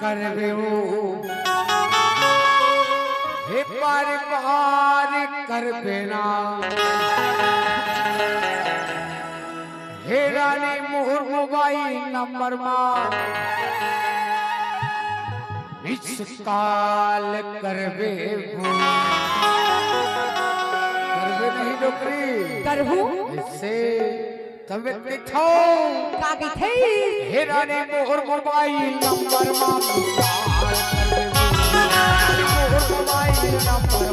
करवे हे पार करवे ना हे रानी मोहर मोबाइल नंबर इस काल करवे नहीं नौकरी करहू इससे तब किथो कागी थे हे रानी मोहर मोबाइल नंबर मोहर मोबाइल नंबर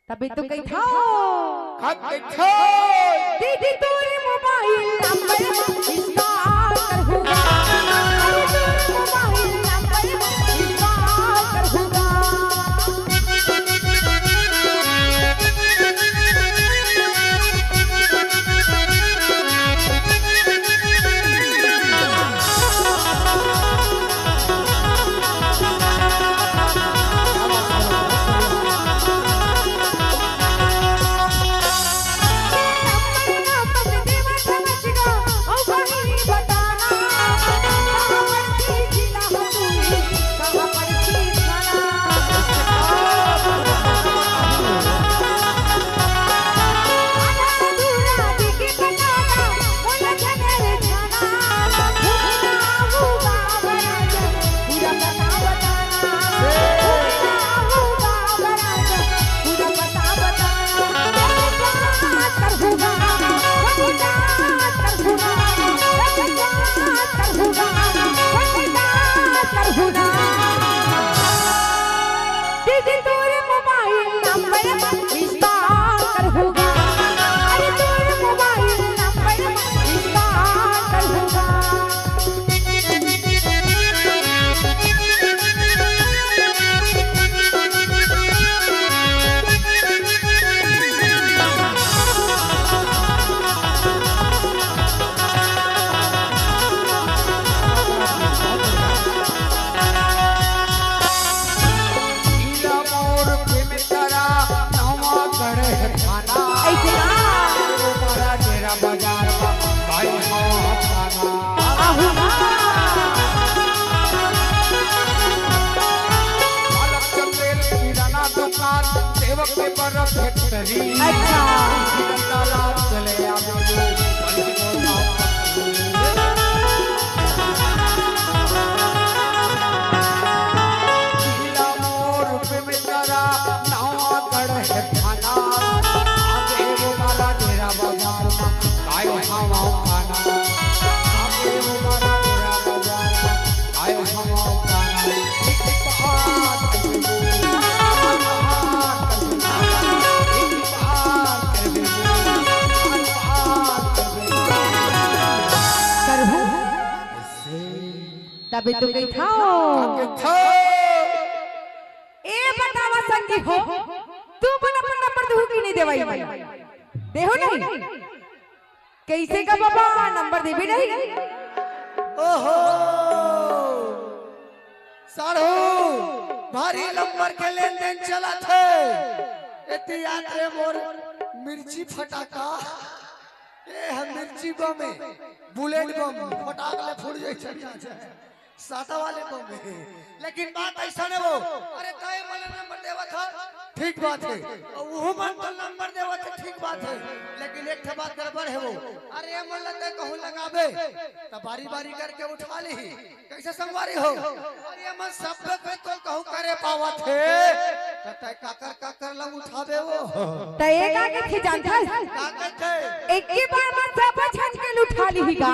तभी तो कही था दीदी तोरे मोबाइल नंबर इसका करहूँगा मोबाइल नंबर इसका करहूँगा अच्छा चले तभी तो गई था ए बतावा संगी हो तू मन अपन नंबर देहू की नहीं देवाई देहू नहीं कैसे का बाबा नंबर दे भी नहीं ओहो साढ़ू भारी नंबर के लेन देन चला थे इतनी याद रे मोर मिर्ची फटाका ए हम मिर्ची बम है बुलेट बम फटाक ले फुट जाए चढ़िया जाए साटा वाले बम है लेकिन बात ऐसा नहीं वो अरे काहे मन नंबर देवा था ठीक बात है और वो मन तो नंबर देवा था ठीक बात है लेकिन एक बात गड़बड़ है वो अरे मन लगता कहूं लगावे तब बारी बारी करके उठा ली कैसे संगवारी हो अरे मन सब पे तो कहूं करे पावा थे तय काकर लग उठावे वो त एक आगे थी जानता काकर थे एक ही बार में सब छन के उठा ली का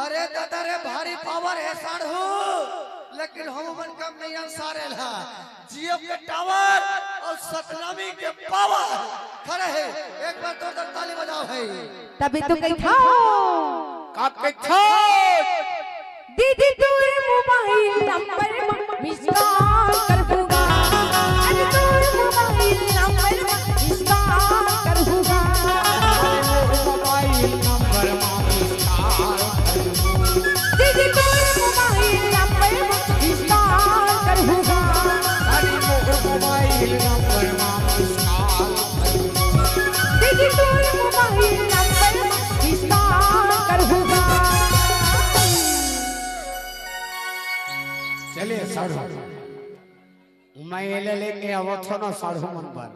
अरे दादा रे भारी पावर है साढ़ू लेकिन हम मन कम नहीं अंसारे ला जियो के टावर और सतनामी के पावर खड़े है एक बार तो ताली बजाओ है तभी तो कहीं था का कथा दीदी तोरे मोबाइल नंबर मिस कॉल करूंगा अरे तोरे मोबाइल नंबर मिस कॉल करूंगा मोबाइल नंबर दीदी तोरे मोबाइल नंबर मिस कॉल करूंगा अरे मोबाइल नंबर दीदी तोरे मोबाइल नंबर मिस कॉल करूंगा चलिए साढ़ू मैं ये लेके आवत हो ना साढ़ू मन पर